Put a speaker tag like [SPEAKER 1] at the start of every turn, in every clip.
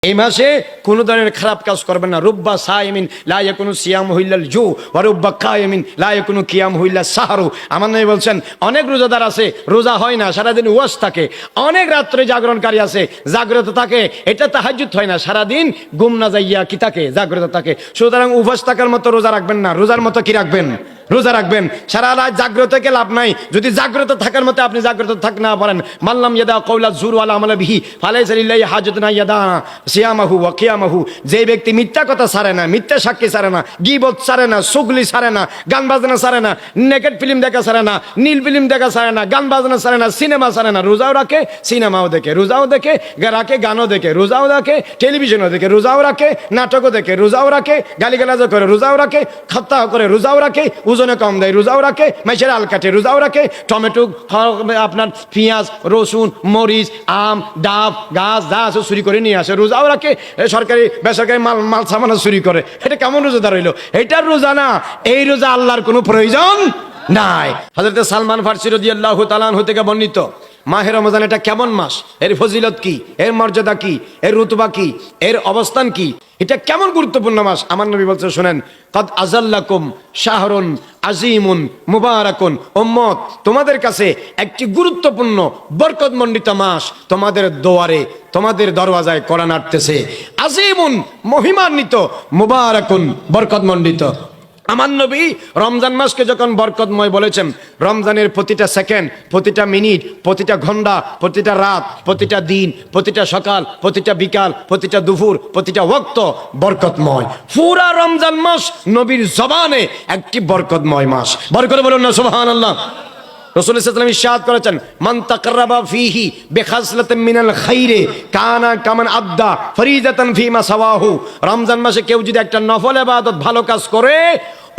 [SPEAKER 1] এই মাসে কোনো ধরনের খারাপ কাজ করবেন না। রুব্বা সাইমিন লা ইয়াকুনু সিয়ামুহু ইল্লাল জু ওয়া রুব্বা কায়িমিন লা ইয়াকুনু কিয়ামুহু ইল্লাস সাহরু। আমার নবী বলছেন অনেক রোজাদার আছে রোজা হয় না, সারাদিন ওয়াজ থাকে। অনেক রাত্রে জাগরণকারী আছে জাগ্রত থাকে, এটা তাহাজ্জুদ হয় না, সারাদিন গুম না যাইয়া কি থাকে জাগ্রত থাকে। সুতরাং উপবাস থাকার মতো রোজা রাখবেন না, রোজার মতো কি রাখবেন রোজা রাখবেন। সারা রাত জাগ্রত থেকে লাভ নাই, যদি জাগ্রত থাকার মতো আপনি জাগ্রত থাক না পারেন। মাল্লাম ইয়াদা কওলা যুর ওয়ালা আমালা বিহি ফালাইসা লিল্লাহি হাজাতুন ইয়াদা সিয়ামাহু ওয়া কিয়ামাহু। যে ব্যক্তি মিথ্যা কথা ছাড়ে না, মিথ্যা সাক্ষী ছাড়ে না, গীবত ছাড়ে না, চুগলি ছাড়ে না, গান বাজনা ছাড়ে না, নেকেট ফিল্ম দেখা ছাড়ে না, নীল ফিল্ম দেখা ছাড়ে না, গান বাজনা ছাড়ে না, সিনেমা ছাড়ে না, রোজাও রাখে, সিনেমাও দেখে, রোজাও দেখে, গানও দেখে, রোজাও রাখে, টেলিভিশনও দেখে, রোজাও রাখে, নাটকও দেখে, রোজাও রাখে, গালিগালাজও করে, রোজাও রাখে, খাত্তা করে, রোজাও রাখে, ওজনে কম দেয়, রোজাও রাখে, মাইসের আল কাটে, রোজাও রাখে, টমেটো আপনার পেঁয়াজ রসুন মরিচ আম ডাব গাছ যা আছে চুরি করে নিয়ে আসে, রোজাও রাখে, সরকারি বেসরকারি মাল সামানা চুরি করে। এটা কেমন রোজাদার হইলো? এটার রোজা না, এই রোজা আল্লাহর কোনো প্রয়োজন নাই। হযরত সালমান ফারসি রাদিয়াল্লাহু তাআলা আনহু থেকে বর্ণিত মাহে রমজান এটা কেমন মাস, এর ফজিলত কি, এর মর্যাদা কি, এর রুতবা কি, এর অবস্থান কি, এটা কেমন গুরুত্বপূর্ণ মাস। আমার নবী বলছে শুনেন, কদ আযাল্লাকুম শাহরুন আজিমুন মুবারাকুন। উম্মত, তোমাদের কাছে একটি গুরুত্বপূর্ণ বরকতমণ্ডিত মাস তোমাদের দুয়ারে, তোমাদের দরওয়াজায় কোরআন আসতেছে। আজিমুন মহিমান্বিত, মুবারাকুন বরকতমণ্ডিত। আমার নবী রমজান মাসকে যখন বরকতময় বলেছেন, রমজানের প্রতিটা সেকেন্ড, প্রতিটা মিনিট, প্রতিটা ঘন্টা, প্রতিটা রাত, প্রতিটা দিন, প্রতিটা সকাল, প্রতিটা বিকাল, প্রতিটা দুপুর, প্রতিটা ওয়াক্ত বরকতময়। পুরা রমজান মাস নবীর জবানে একটি বরকতময় মাস। বরকত বলুন না সুবহানাল্লাহ। রাসূল সাল্লাল্লাহু আলাইহি ওয়াসাল্লাম ইরশাদ করেছেন, মান তাকাররাবা ফীহি বিখাসলাতিন মিনাল খাইরি কানা কামান আদ্দা ফরিজাতান ফীমা সাওয়াহু। রমজান মাসে কেউ যদি একটা নফল ইবাদত ভালো কাজ করে,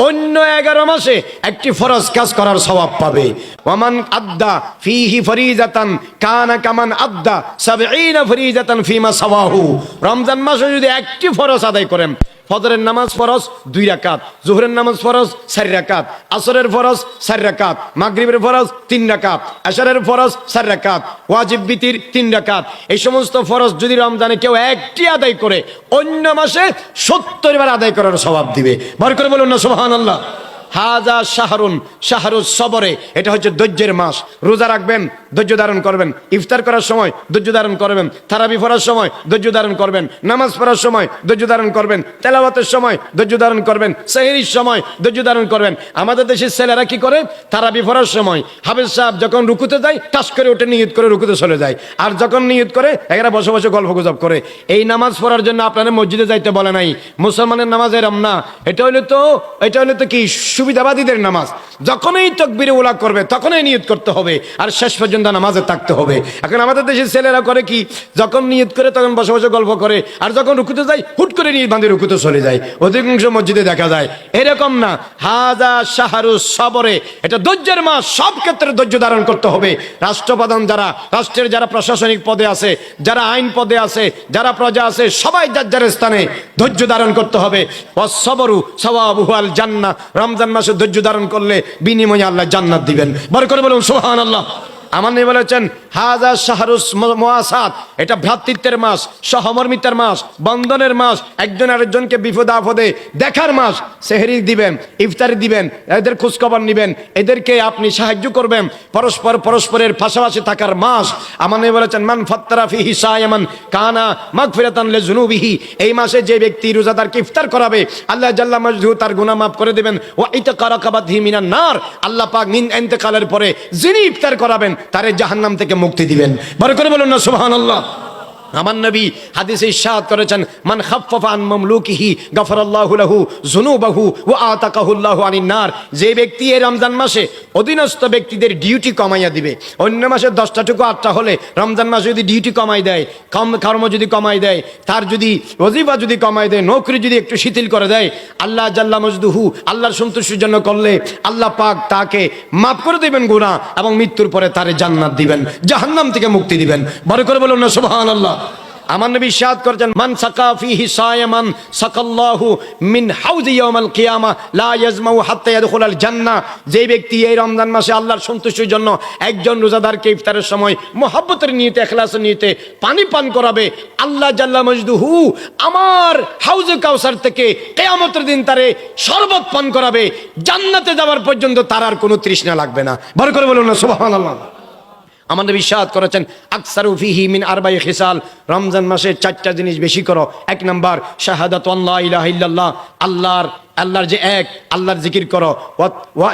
[SPEAKER 1] অন্য 11 মাসে একটি ফরজ কাজ করার সওয়াব পাবে। ওয়ামান আদ্দা ফীহি ফরিজাতান কানা কামান আদ্দা 70 ফরিজাতান ফীমা সাওয়াহু। রমজান মাসে যদি একটি ফরজ আদায় করেন, ফজরের নামাজ ফরজ 2 রাকাত, যোহরের নামাজ ফরজ 4 রাকাত, আসরের ফরজ 4 রাকাত, মাগরিবের ফরজ 3 রাকাত, এশারের ফরজ 4 রাকাত, ওয়াজিব বিতির 3 রাকাত, এই সমস্ত ফরজ যদি রমজানে কেউ একটি আদায় করে, অন্য মাসে 70 বার আদায় করার সওয়াব দিবে। বরকত করে বলুন না সুবহানাল্লাহ। হাজা শাহরুন শাহরুস সবরে, এটা হচ্ছে ধৈর্যের মাস। রোজা রাখবেন, ধৈর্য ধারণ করবেন, ইফতার করার সময় ধৈর্য ধারণ করবেন, তারাবি পড়ার সময় ধৈর্য ধারণ করবেন, নামাজ পড়ার সময় ধৈর্য ধারণ করবেন, তেলাওয়াতের সময় ধৈর্য ধারণ করবেন, সেহরির সময় ধৈর্য ধারণ করবেন। আমাদের দেশের ছেলেরা কি করে, তারাবি পড়ার সময় হাফেজ সাহেব যখন রুকুতে যায় টাস করে ওঠে, নিয়ত করে রুকুতে চলে যায়, আর যখন নিয়ত করে এরা বসে বসে গল্প গুজব করে। এই নামাজ পড়ার জন্য আপনারা মসজিদে যাইতে বলে নাই। মুসলমানের নামাজ এরম না, এটা হইলো তো কি সুবিধাবাদীদের নামাজ। যখনই তাকবীরে উলা করবে তখনই নিয়ত করতে হবে, আর শেষ পর্যন্ত নামাজে থাকতে হবে। এখন আমাদের দেশের ছেলেরা করে কি, যখন নিয়ত করে তখন বসে বসে গল্প করে, আর যখন রুকুতে যায় হুট করে নিয়ত বাঁধে রুকুতে চলে যায়। অধিকাংশ মসজিদে দেখা যায় এরকম না। হাজা শাহরুস সবরে, এটা ধৈর্যের মাস, সব ক্ষেত্রে ধৈর্য ধারণ করতে হবে। রাষ্ট্রপ্রধান যারা, রাষ্ট্রের যারা প্রশাসনিক পদে আছে, যারা আইন পদে আছে, যারা প্রজা আছে, সবাই যার যার স্থানে ধৈর্য ধারণ করতে হবে। ওয়াসসাবরু সাওয়াবুহু আল জান্নাহ। রমজান মাসে ধৈর্য ধারণ করলে বিনিময়ে আল্লাহ জান্নাত দিবেন। বরকত করে বলুন সুবহানাল্লাহ। আমার নবী বলেছেন হাজা শাহরুস মুওয়াসাত, এটা ভ্রাতৃত্বের মাস, সহমর্মিতার মাস, বন্ধনের মাস, একজন আরেকজনকে বিপদে আপদে দেখার মাস। সেহরি দিবেন, ইফতারি দিবেন, এদের খোঁজখবর নেবেন, এদেরকে আপনি সাহায্য করবেন, পরস্পরের পাশাপাশি থাকার মাস। আমার নবী বলেছেন মান ফাত্তারা ফিহি সায়ামান কানা মাগফিরাতান লিযুনুবিহি। এই মাসে যে ব্যক্তি রোজাদারকে ইফতার করাবে, আল্লাহ জাল্লা মাজদুহু তার গুনাহ মাফ করে দিবেন। ওয়া ইতাকা রাকাবাতিহি মিনান নার, আল্লাহ পাক মিন ইন্তেকালের পরে যিনি ইফতার করাবেন তারে জাহান্নাম থেকে মুক্তি দিবেন। বরকত করে বলুন না সুবহানাল্লাহ। আমার নবী হাদিসে ইরশাদ করেছেন, মান খাফফাফা আন মামলুকিহি গফরাল্লাহু লাহু যুনুবাহু ওয়া আতাকাহুল্লাহু আনিন নার। যে ব্যক্তি এই রমজান মাসে অধীনস্থ ব্যক্তিদের ডিউটি কমাইয়া দিবে, অন্য মাসে 10টা টুকু 8টা হলে রমজান মাসে যদি ডিউটি কমাই দেয়, কর্ম যদি কমাই দেয়, তার যদি ওয়াজিফা যদি কমাই দেয়, নৌকরি যদি একটু শিথিল করে দেয়, আল্লাহ জাল্লা মজদুহু, আল্লাহর সন্তুষ্টির জন্য করলে আল্লাহ পাক তাকে মাফ করে দিবেন গুনাহ, এবং মৃত্যুর পরে তারে জান্নাত দিবেন, জাহান্নাম থেকে মুক্তি দিবেন। বড় করে বলুন না সুবহানাল্লাহ। আমার নবী ইরশাদ করেছেন, মান সাকা ফিহি সায়ামান সাকাল্লাহু মিন হাউজি ইয়াউমাল কিয়ামা লা ইয়াজমাউ হাত্তা ইয়াদখুলাল জান্নাহ। যে ব্যক্তি এই রমজান মাসে আল্লাহর সন্তুষ্টির জন্য একজন রোজাদারকে ইফতারের সময় মুহাব্বতের নিয়তে, ইখলাসের নিয়তে পানি পান করাবে, আল্লাহ জাল্লা মজদুহু আমার হাউজে কাউসার থেকে কিয়ামতের দিন তারে শরবত পান করাবে, জান্নাতে যাওয়ার পর্যন্ত তার আর কোনো তৃষ্ণা লাগবে না। বড় করে বলুন না সুবহানাল্লাহ। আমার নবী ইরশাদ করেছেন, আকসারু ফিহি মিন আরবাই খিসাল, রমজান মাসে 4টা জিনিস বেশি করো। 1 নাম্বার শাহাদাতু আল্লা ইলাহা ইল্লাল্লাহ, আল্লাহর যে এক, আল্লাহর জিকির করো।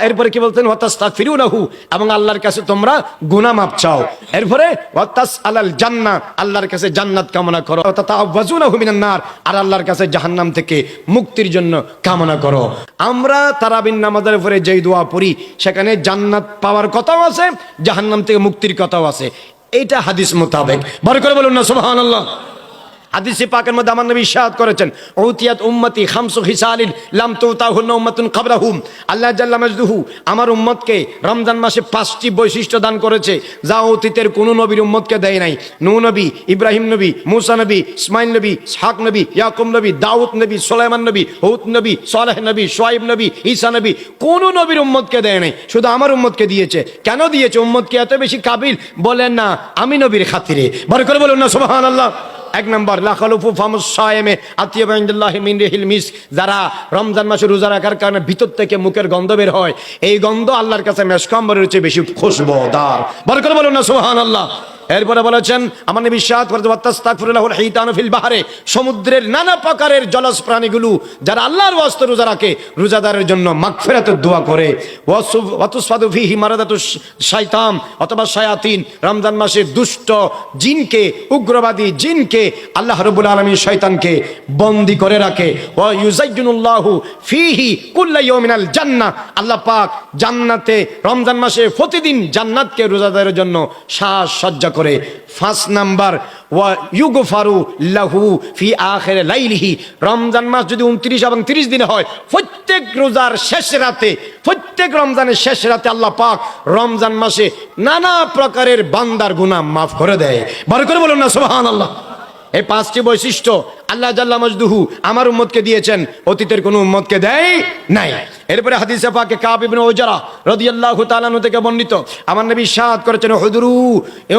[SPEAKER 1] এরপরে কি বলতেন, ওয়াতাস্তাগফিরুনাহু, এবং আল্লাহর কাছে তোমরা গুনাহ মাফ চাও। এরপরে ওয়াতাসআলাল জান্নাহ, আল্লাহর কাছে জান্নাত কামনা করো। ওয়াতাতাওয়াজুনাহু মিনান নার, আর আল্লাহর কাছে জাহান্নাম থেকে মুক্তির জন্য কামনা করো। আমরা তারাবির নামাজের পরে যেই দোয়া পড়ি সেখানে জান্নাত পাওয়ার কথাও আছে, জাহান্নাম থেকে মুক্তির কথাও আছে। এইটা হাদিস মোতাবেক। বড় করে বলুন না সুবহানাল্লাহ। হাদিসে পাকের মধ্যে আমার নবী ইরশাদ করেছেন, উতিয়াত উম্মতি খামসু খিসালিন লাম তুতাহুন্না উম্মাতুন ক্বাবলাহুম, আল্লাহ জাল্লা মাজদুহু আমার উম্মতকে রমজান মাসে 5টি বৈশিষ্ট্য দান করেছে যা অতীতের কোন নবীর উম্মতকে দেয় নাই। নূহ নবী, ইব্রাহিম নবী, মূসা নবী, ইসমাইল নবী, ইসহাক নবী, ইয়াকুব নবী, দাউদ নবী, সুলাইমান নবী, হুদ নবী, সালেহ নবী, শুআয়ব নবী, ঈসা নবী, কোন নবীর উম্মতকে দেয় নাই, শুধু আমার উম্মতকে দিয়েছে। কেন দিয়েছে? উম্মতকে এত বেশি কাবিল বলেন না, আমি নবীর খাতিরে। বড় করে বলুন না সুবহানাল্লাহ। 1 নম্বর, লা খালুফু ফামুস সায়েমে আতিয়াবা ইনদাল্লাহি মিন রিহিল মিস্ক, যারা রমজান মাসে রোজা রাখার কারণে ভিতর থেকে মুখের গন্ধ বের হয়, এই গন্ধ আল্লাহর কাছে মেশক আম্বরের চেয়ে বেশি খুশবুদার। বড় করে বলুন না সুবহানাল্লাহ। এরপরে বলেছেন, আমার নবী ইরশাদ করেছেন, ওয়াতাস্তাগফিরুল্লাহুল হিতানু ফিল বাহরে, সমুদ্রের নানা প্রকারের জলজ প্রাণীগুলো যারা আল্লাহর ওয়াস্তে রোজা রাখে, রোজাদারের জন্য মাগফিরাতের দোয়া করে। ওয়াতুসফাদু ফিহি মারাদাতুশ শাইতান অথবা শায়াতিন, রমজান মাসে দুষ্ট জিনকে, উগ্রবাদী জিনকে আল্লাহ রাব্বুল আলামিন শয়তানকে বন্দী করে রাখে। ওয়া ইউযায়্যিনুল্লাহু ফিহি কুল্লা ইয়াউমিনাল জান্নাহ, আল্লাহ পাক জান্নাতে রমজান মাসে প্রতিদিন জান্নাতকে রোজাদারের জন্য সাজসজ্জা করে। 5 নাম্বার, ওয়া ইউগফারু লাহু ফি আখির লাইলিহি, রমজান মাস যদি 29 এবং 30 দিনে হয়, প্রত্যেক রোজার শেষ রাতে, প্রত্যেক রমজানের শেষ রাতে আল্লাহ পাক রমজান মাসে নানা প্রকারের বান্দার গুনাহ মাফ করে দেয়। বড় করে বলুন না সুবহানাল্লাহ। এই 5টি বৈশিষ্ট্য আল্লাহ জাল্লা মজদুহু আমার উম্মতকে দিয়েছেন, অতীতের কোন উম্মতকে দেয় নাই। এরপরে হাদিসে পাকে কাব ইবনে উজরা রাদিয়াল্লাহু তাআলা আনহু থেকে বর্ণিত, আমার নবী ইরশাদ করেছেন,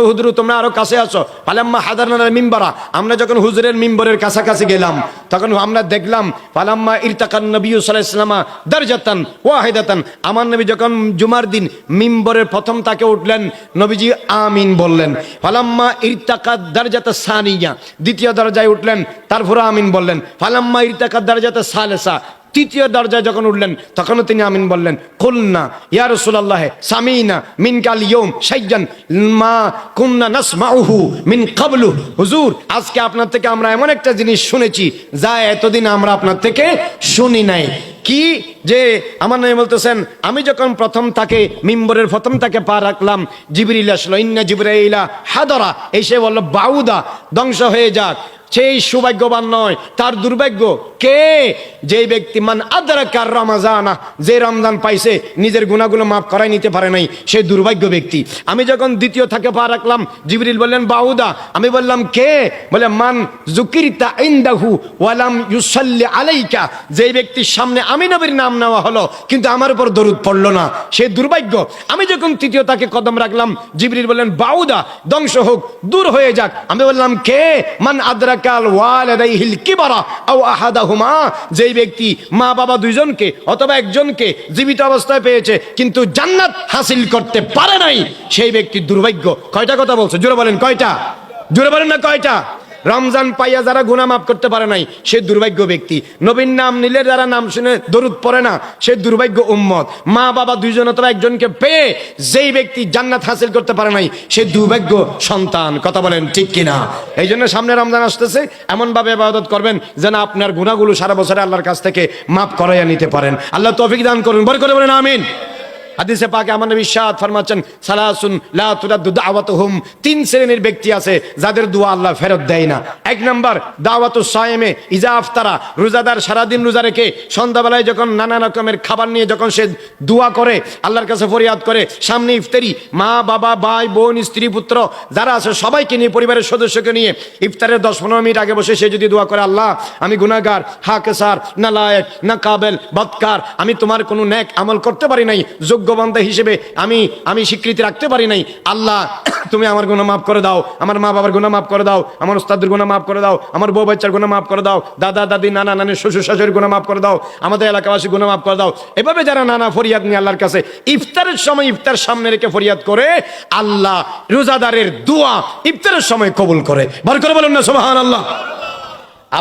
[SPEAKER 1] হুজুরু তোমরা আরো কাছে আসো। ফালাম্মা হাদারনাল মিম্বারা, আমরা যখন হুজুরের মিম্বরের কাছাকাছি গেলাম তখন আমরা দেখলাম, ফালাম্মা ইরতাকান নবী সাল্লাল্লাহু আলাইহি ওয়াসাল্লাম দারজাতান ওয়াহিদাতান, আমার নবী যখন জুমার দিন মিম্বরের প্রথম তাকে উঠলেন, নবীজি আমিন বললেন। ফালাম্মা ইরতাকাদ দারজাতাস সানিয়া, দ্বিতীয় দরজায় উঠলেন, তারপরে আমিন বললেন। ফালাম্মা ইরতাকাদ দারজাতাস সালিসা, তৃতীয় দরজায় যখন উঠলেন তখনও তিনি আমিন বললেন। কুলনা ইয়া রাসূলুল্লাহ সামিনা মিনকাল ইয়াউম শাইয়ান মা কুননা নাসমাউহু মিন ক্বাবলু, হুজুর আজকে আপনার থেকে আমরা এমন একটা জিনিস শুনেছি যা এতদিন আমরা আপনার থেকে শুনি নাই। কি যে আমার নবী বলতেছেন, আমি যখন প্রথম তাকে মিম্বরের প্রথম তাকে পা রাখলাম, জিবরিল আসলো, ইন্না জিবরাইলা হাদারা, এসে বলল বাউদা ধ্বংস হয়ে যাক। সেই সৌভাগ্যবান নয়, তার দুর্ভাগ্য কে? যে ব্যক্তি মান আদরাকা রমাজানা, যে রমজান পাইছে নিজের গুনাহগুলো মাফ করাই নিতে পারে নাই, সেই দুর্ভাগ্য ব্যক্তি। আমি যখন দ্বিতীয় থাকে পা রাখলাম, জিবরিল বললেন বাউদা, আমি বললাম কে? বলে মান যুকিরতা ইনদাহু ওয়া লাম ইউসাল্লি আলাইকা, যে ব্যক্তির সামনে আমি নবীর নাম নেওয়া হলো কিন্তু আমার উপর দরুদ পড়লো না, সে দুর্ভাগ্য। আমি যখন তৃতীয় তাকে কদম রাখলাম, জিবরিল বললেন বাউদা, ধ্বংস হোক, দূর হয়ে যাক। আমি বললাম কে? মান আদরাকাল ওয়ালিদাইহিল কিবারা আও আহাদাহুমা, যেই ব্যক্তি মা বাবা দুইজনকে অথবা একজনকে জীবিত অবস্থায় পেয়েছে কিন্তু জান্নাত হাসিল করতে পারে নাই, সেই ব্যক্তি দুর্ভাগ্য। কয়টা কথা বলছে? জোরে বলেন কয়টা? জোরে বলেন না কয়টা? রমজান পাইয়া যারা গুনাহ মাফ করতে পারে নাই সে দুর্ভাগ্য ব্যক্তি। নবীর নাম নিলে যারা নাম শুনে দরুদ পড়ে না সে দুর্ভাগ্য উম্মত। মা বাবা দুইজন অথবা একজনকে পেয়ে যেই ব্যক্তি জান্নাত হাসিল করতে পারে নাই সে দুর্ভাগ্য সন্তান। কথা বলেন ঠিক কিনা? এই জন্য সামনে রমজান আসতেছে, এমন ভাবে ইবাদত করবেন যেন আপনার গুনাহগুলো সারা বছরে আল্লাহর কাছ থেকে মাফ করাইয়া নিতে পারেন। আল্লাহ তৌফিক দান করুন। বড় করে বলেন আমিন। হাদিসে পাকে আমার নবী ইরশাদ ফরমাচ্ছেন, সালাসুন লা তুরাদ্দু দাওয়াতুহুম, তিন শ্রেণীর ব্যক্তি আছে যাদের দোয়া আল্লাহ ফেরত দেয় না। এক নাম্বার দাওয়াতুস সায়েমে ইজা আফতারা, রোজাদার সারাদিন রোজা রেখে সন্ধ্যাবেলায় যখন নানা রকমের খাবার নিয়ে যখন সে দোয়া করে, আল্লাহর কাছে ফরিয়াদ করে, সামনে ইফতারি, মা বাবা ভাই বোন স্ত্রী পুত্র যারা আছে সবাইকে নিয়ে, পরিবারের সদস্যকে নিয়ে ইফতারের 10-15 মিনিট আগে বসে সে যদি দোয়া করে, আল্লাহ আমি গুনাহগার, হাকেসার, নালায়েক, না কাবেল, বদকার, আমি তোমার কোনো নেক আমল করতে পারি নাই, যোগ্য বান্দা হিসেবে আমি স্বীকৃতি রাখতে পারি নাই, আল্লাহ তুমি আমার গুনাহ মাফ করে দাও, আমার মা বাবার গুনাহ মাফ করে দাও, আমার উস্তাদের গুনাহ মাফ করে দাও, আমার বউ বাচ্চার গুনাহ মাফ করে দাও, দাদা দাদি নানা নানি শ্বশুর শাশুড়ির গুনাহ মাফ করে দাও, আমাদের এলাকাবাসী গুনাহ মাফ করে দাও। এভাবে যারা নানা ফরিয়াদ নিয়ে আল্লাহর কাছে ইফতারের সময় ইফতার সামনে রেখে ফরিয়াদ করে, আল্লাহ রোজাদারের দোয়া ইফতারের সময় কবুল করে। বার করে বলুন না সুবহানাল্লাহ।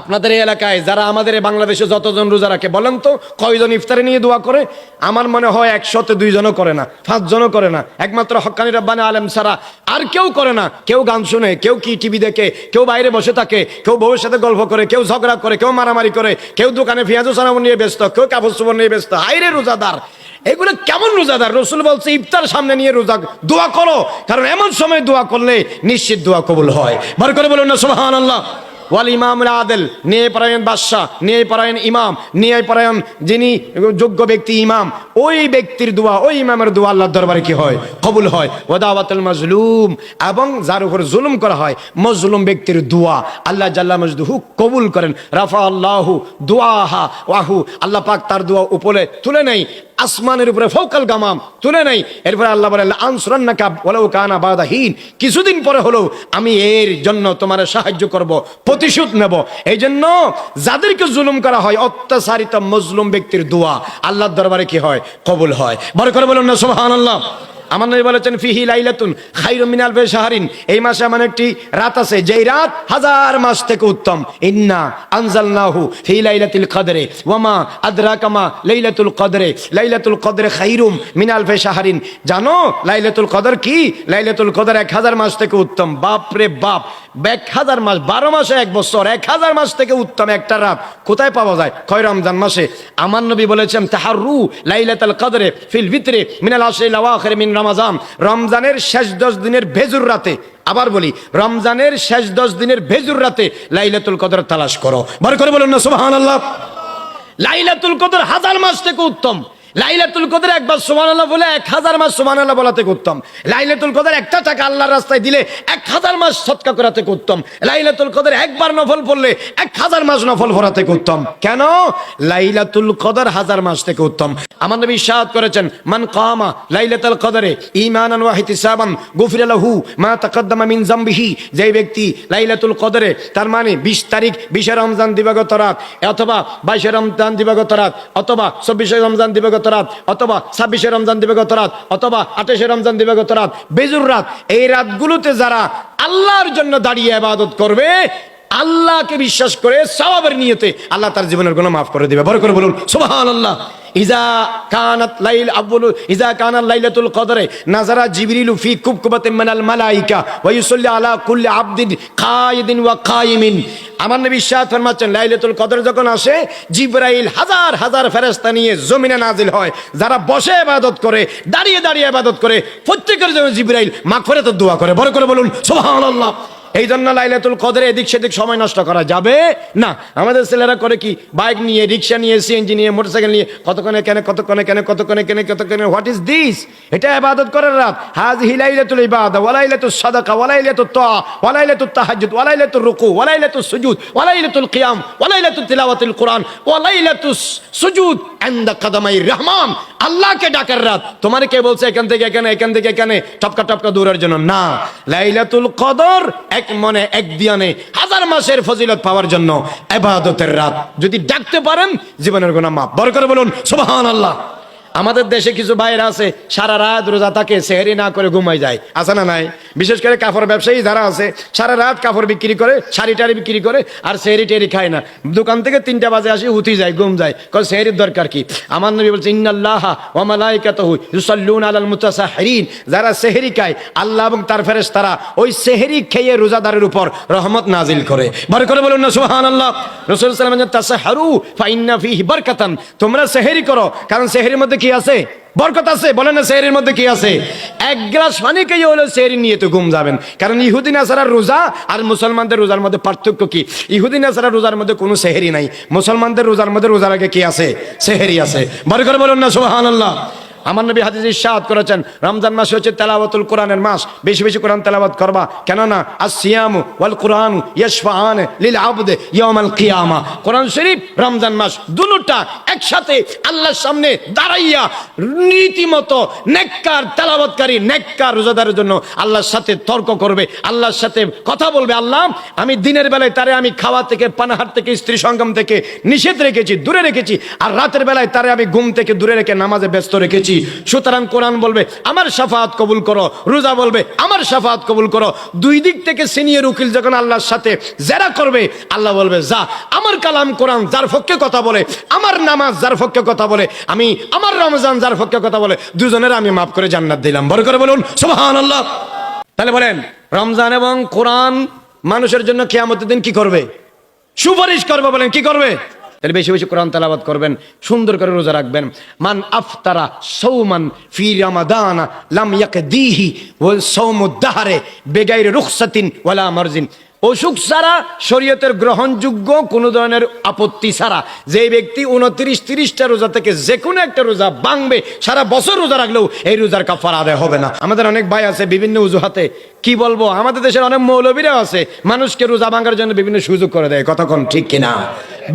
[SPEAKER 1] আপনাদের এই এলাকায় যারা আমাদের এই বাংলাদেশে যতজন রোজা রাখে বলেন তো কয়জন ইফতারে নিয়ে দোয়া করে? আমার মনে হয় 100-তে 2 জনও করে না, 5 জনও করে না, একমাত্র হক্কানি রব্বানি আলেম ছাড়া আর কেউ করে না। কেউ গান শুনে, কেউ কি টিভি দেখে, কেউ বাইরে বসে থাকে, কেউ বউয়ের সাথে গল্প করে, কেউ ঝগড়া করে, কেউ মারামারি করে, কেউ দোকানে পেঁয়াজ সানামন নিয়ে ব্যস্ত, কেউ কাপড় চোপড় নিয়ে ব্যস্ত। হায়রে রোজাদার, এগুলো কেমন রোজাদার? রাসূল বলছে ইফতার সামনে নিয়ে রোজা দোয়া করো, কারণ এমন সময় দোয়া করলে নিশ্চিত দোয়া কবুল হয়। বার করে বলুন না সুবহানাল্লাহ। ওয়াল ইমামুল আদিল, ন্যায়পরায়ণ বাদশা, ন্যায়পরায়ণ ইমাম, ন্যায়পরায়ণ যিনি যোগ্য ব্যক্তি ইমাম, ওই ব্যক্তির দোয়া, ওই ইমামের দোয়া আল্লাহর দরবারে কি হয়? কবুল হয়। ওয়া দাওয়াতুল মাজলুম, এবং যার উপর জুলুম করা হয় মজলুম ব্যক্তির দোয়া আল্লাহ জাল্লা মাজদুহু কবুল করেন। রাফা আল্লাহু দুআহা ওয়াহু, আল্লাহ পাক তার দোয়া উপরে তুলে নেই, আসমানের উপরে ফৌকাল গামাম তুলে নেই। এরপরে আল্লাহ বলে আনসুরান্নাকা ওয়ালাউ কানা বাদাহীন, কিছুদিন পরে হলো আমি এর জন্য তোমার সাহায্য করব, প্রতিশোধ নেব। এই জন্য যাদেরকে জুলুম করা হয়, অত্যাচারিত মজলুম ব্যক্তির দোয়া আল্লাহর দরবারে কি হয়? কবুল হয়। বড় করে বলুন না সুবহানাল্লাহ। আমার নবী বলেছেন ফিহি লাইলাতুন খায়রুম মিন আলফি শাহরিন, এই মাসে এমন একটি রাত আছে যেই রাত 1000 মাস থেকে উত্তম। ইন্না আনজালনাহু ফি লাইলাতিল কদরে ওয়া মা আদরাকা মা লাইলাতুল কদরে, লাইলাতুল কদরে খায়রুম মিন আলফি শাহরিন। জানো লাইলাতুল কদর কি? লাইলাতুল কদর 1000 মাস থেকে উত্তম। বাপ রে বাপ, 1000 মাস, 12 মাসে 1 বছর, 1000 মাস থেকে উত্তম একটা রাত কোথায় পাওয়া যায়? কয় রমজান মাসে। আমার নবী বলেছেন তাহাররু লাইলাতুল কদরে ফিল ভিতরে মিনাল আশরিল আওয়াখির মিন রমজান, রমজানের শেষ 10 দিনের ভেজুর রাতে। আবার বলি, রমজানের শেষ 10 দিনের ভেজুর রাতে লাইলাতুল কদর তালাশ করো। বার করে বলুন না সুবহানাল্লাহ। লাইলাতুল কদর 1000 মাস থেকে উত্তম। লাইলাতুল কদর একবার সুবহানাল্লাহ বলে 1000 মাস সুবহানাল্লাহ বলা থেকে উত্তম। লাইলাতুল কদর একটা টাকা আল্লাহর রাস্তায় দিলে 1000 মাস সদকা করা থেকে উত্তম। লাইলাতুল কদর একবার নফল পড়লে 1000 মাস নফল পড়া থেকে উত্তম। কেন? লাইলাতুল কদর 1000 মাস থেকে উত্তম। আমার নবী ইরশাদ করেছেন, মান কামা লাইলাতুল কদরে ঈমানান ওয়া ইহতিসাবান গুফিরা লাহু মা তাকদ্দামা মিন যামবিহি, যে ব্যক্তি লাইলাতুল কদরে, তার মানে 20 তারিখ 20 রমজান দিবাগত রাত, অথবা 22 রমজান দিবাগত রাত, অথবা 24 রমজান দিবাগত রাত, অথবা 26 রমজান দিবাগত রাত, অথবা 28 রমজান দিবাগত রাত, বেজুর রাত, এই রাতগুলোতে যারা আল্লাহর জন্য দাঁড়িয়ে ইবাদত করবে, আল্লাহকে বিশ্বাস করে সওয়াবের নিয়তে, আল্লাহ তার জীবনের গুনাহ মাফ করে দিবে। বড় করে বলুন সুবহানাল্লাহ। ইজা কানাত লাইল আব্বুল ইজা কানাত লাইলাতুল কদরে নাজারা জিবরিলু ফি কুবকুবাতিন মিনাল মালাইকা ওয়া ইউসাল্লি আলা কুল্লি আবদিন কায়িদিন ওয়া কায়িমিন। আমার নবী ইরশাদ ফরমাচ্ছেন, লাইলাতুল কদর যখন আসে, জিবরাইল হাজার হাজার ফেরেশতা নিয়ে জমিনে নাজিল হয়। যারা বসে ইবাদত করে, দাঁড়িয়ে দাঁড়িয়ে ইবাদত করে, প্রত্যেকের জন্য জিবরাইল মাগফিরাতের দোয়া করে। বড় করে বলুন সুবহানাল্লাহ। এই জন্য লাইলাতুল কদরে এদিক সেদিক সময় নষ্ট করা যাবে না। আমাদের ছেলেরা করে কি, বাইক নিয়ে, রিক্সা নিয়ে, সিএনজি নিয়ে, মোটরসাইকেল নিয়ে কতক্ষণে কেন, কতক্ষণে কেন, কতক্ষণে কেন, কতক্ষণে। What is this? এটা ইবাদত করার রাত। হাযিহি লাইলাতুল ইবাদা ওয়া লাইলাতুস সাদাকা ওয়া লাইলাতুত তাআ ওয়া লাইলাতুত তাহাজ্জুদ ওয়া লাইলাতুর রুকু ওয়া লাইলাতুস সুজুদ ওয়া লাইলাতুল কিয়াম ওয়া লাইলাতুত তিলাওয়াতিল কুরআন ওয়া লাইলাতুস সুজুদ ইনদা কদমাইর রহমান। আল্লাহকে ডাকার রাত। তোমার কে বলছে এখান থেকে এখানে, এখান থেকে এখানে টপকা টপকা দৌড়ার জন্য? না, লাইলাতুল কদর এক মনে এক দিয়ানে 1000 মাসের ফজিলত পাওয়ার জন্য ইবাদতের রাত। যদি ডাকতে পারেন জীবনের গুনাহ মাফ। বড় করে বলুন সুবহানাল্লাহ। আমাদের দেশে কিছু ভাইরা আছে সারা রাত রোজা থাকে, সেহরি না করে ঘুমায় যায়, আছে না নাই? বিশেষ করে কাপড় ব্যবসায়ী যারা আছে, সারা রাত কাপড় বিক্রি করে, শাড়ি টাড়ি বিক্রি করে, আর সেহরি টেরি খায় না। দোকান থেকে 3টা বাজে আসি, উঠি যায়, ঘুম যায়, কারণ সেহরির দরকার কি? আমার নবী বলছে, ইন্নাল্লাহা ওয়া মালাইকাতুহু ইউসাল্লুনা আলাল মুতাসাহহিরিন, যারা সেহরি খায়, আল্লাহ এবং তার ফেরেশতারা ওই সেহরি খেয়ে রোজাদারের উপর রহমত নাজিল করে। বড় করে বলুন না সুবহানাল্লাহ। রাসূল সাল্লাল্লাহু আলাইহি ওয়াসাল্লাম তাসাহহারু ফা ইন্না ফীহি বারাকাতান, তোমরা সেহরি করো, কারণ সেহরির মধ্যে কি আছে? বরকত আছে। বলেন না সেহরির মধ্যে কি আছে? এক গ্লাস পানি খেয়ে হলো সেহরি নিয়ে তো ঘুম যাবেন। কারণ ইহুদি নাসারার রোজা আর মুসলমানদের রোজার মধ্যে পার্থক্য কি? ইহুদি নাসারার রোজার মধ্যে কোনো সেহরি নাই, মুসলমানদের রোজার মধ্যে রোজার আগে কি আছে? সেহরি আছে। বরকত বলুন না সুবহানাল্লাহ। আমার নবী হাদিসে ইরশাদ করেছেন, রমজান মাস হচ্ছে তেলাওয়াতুল কোরআনের মাস। বেশি বেশি কোরআন তেলাওয়াত করবা, কেননা আসসিয়ামু ওয়াল কুরআনু ইয়াশফাআন লিল আবদে ইয়াউমাল কিয়ামা। কোরআন শরীফ, রমজান মাস দুটোটা একসাথে আল্লাহর সামনে দাঁড়াইয়া রীতিমতো নেককার তেলাওয়াতকারী নেককার রোজাদারের জন্য আল্লাহর সাথে তর্ক করবে, আল্লাহর সাথে কথা বলবে। আল্লাহ, আমি দিনের বেলায় তারে আমি খাওয়া থেকে, পানাহার থেকে, স্ত্রী সঙ্গম থেকে নিষেধ রেখেছি, দূরে রেখেছি, আর রাতের বেলায় তারে আমি ঘুম থেকে দূরে রেখে নামাজে ব্যস্ত রেখেছি। সুতরাং কোরআন বলবে আমার শাফাআত কবুল করো, রোজা বলবে আমার শাফাআত কবুল করো। দুই দিক থেকে সিনিয়র উকিল যখন আল্লাহর সাথে জেরা করবে, আল্লাহ বলবে যা, আমার কালাম কোরআন যার পক্ষে কথা বলে, আমার নামাজ যার পক্ষে কথা বলে, আমি আমার রমজান যার পক্ষে কথা বলে, দুজনের আমি মাফ করে জান্নাত দিলাম। বড় করে বলুন সুবহানাল্লাহ। তাহলে বলেন, রমজান এবং কোরআন মানুষের জন্য কিয়ামতের দিন কি করবে? সুপারিশ করবে। বলেন কি করবে? তাহলে বেশি বেশি কোরআন তেলাওয়াত করবেন, সুন্দর করে রোজা রাখবেন। মান আফতারা সাওমান ফি রমাদান লাম ইয়াকদিহি ওয়া সাওমুদ দাহরে বিগাইরি রুখসাতিন ওয়ালা মারজিন। অসুখ ছাড়া, শরীয়তের গ্রহণযোগ্য কোন ধরনের আপত্তি ছাড়া যে ব্যক্তি 29-30টা রোজা থেকে যে কোনো একটা রোজা ভাঙবে, সারা বছর রোজা রাখলেও এই রোজার কাফারা আদায় হবে না। আমাদের অনেক ভাই আছে বিভিন্ন অজুহাতে, কি বলবো, আমাদের দেশের অনেক মৌলবীরাও আছে মানুষকে রোজা ভাঙার জন্য বিভিন্ন সুযোগ করে দেয়। কতক্ষণ ঠিক কিনা?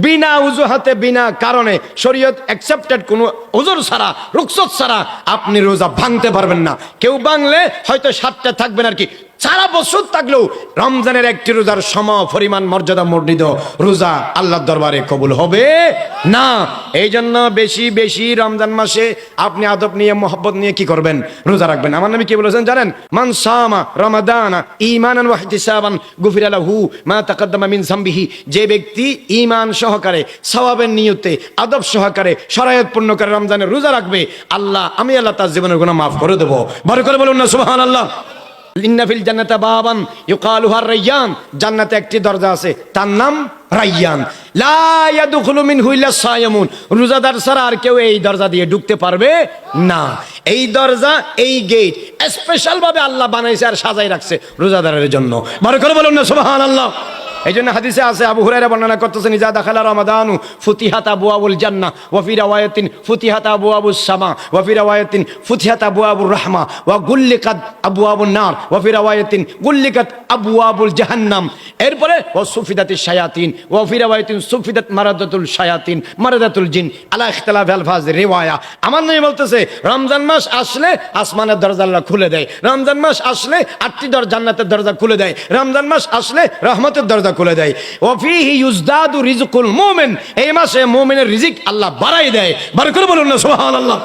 [SPEAKER 1] বিনা অজুহাতে, বিনা কারণে, শরীয়ত অ্যাকসেপ্টেড কোনো ওজর ছাড়া, রুখসত ছাড়া আপনি রোজা ভাঙতে পারবেন না। কেউ ভাঙলে হয়তো 7টা থাকবেন আর কি, সারা বছর থাকলেও রমজানের একটি রোজার সম পরিমাণ মর্যাদা মণ্ডিত রোজা আল্লাহর দরবারে কবুল হবে না। এই জন্য বেশি বেশি রমজান মাসে আপনি আদব নিয়ে, মোহাব্বত নিয়ে কি করবেন? রোজা রাখবেন। আমার নবী কি বলেছেন জানেন? মান সামা রমাদানা ঈমানান ওয়া ইহতিসাবান গুফিরা লাহু মা তাকাদ্দামা মিন যামবিহি। যে ব্যক্তি ঈমান সহকারে, সওয়াবের নিয়তে, আদব সহকারে, শরায়ত পূর্ণ করে রমজানের রোজা রাখবে, আমি আল্লাহ তার জীবনের গুনাহ মাফ করে দেব। বড় করে বলুন না সুবহানাল্লাহ। ইন্না ফিল জান্নাতি বাবান ইউকালুহা রায়্যান। জান্নাতে একটি দরজা আছে, তার নাম রায়্যান। লা ইয়াদখুলু মিনহু ইল্লা সায়িমুন। রোজাদার ছাড়া আর কেউ এই দরজা দিয়ে ঢুকতে পারবে না। এই দরজা, এই গেট স্পেশাল ভাবে আল্লাহ বানাইছে আর সাজাই রাখছে রোজাদারের জন্য। বড় করে বলুন না সুবহানাল্লাহ। এই জন্য হাদিসে আছে, আবু হুরায়রা বর্ণনা করতেছেন, ইজা দাখালা রমাদানু ফুতিহাত আবওয়াবুল জান্নাহ ওয়া ফি রাওয়ায়াতিন ফুতিহাত আবওয়াবুস সামা ওয়া ফি রাওয়ায়াতিন ফুতিহাত আবওয়াবুর রাহমা ওয়া গুল্লিকাত আবওয়াবুন নার ওয়া ফি রাওয়ায়াতিন গুল্লিকাত আবওয়াবুল জাহান্নাম। এরপরে ওয়া সুফিদাতিশ শায়াতিন ওয়া ফি রাওয়ায়াতিন সুফিদাত মারাদাতুল শায়াতিন মারাদাতুল জিন আলা ইখতিলাফ আলফাজ রিওয়ায়া। আমার নবী বলতেছে, রমজান মাস আসলে আসমানের দরজা আল্লাহ খুলে দেয়, রমজান মাস আসলে 8টি জান্নাতের দরজা খুলে দেয়, রমজান মাস আসলে রহমতের দরজা খুলে দেয়। ওয়াফিহি ইউজদাদু রিজকুল মুমিন। এই মাসে মুমিনের রিজিক আল্লাহ বাড়াই দেয়। বার করে বলুন না সুবহানাল্লাহ।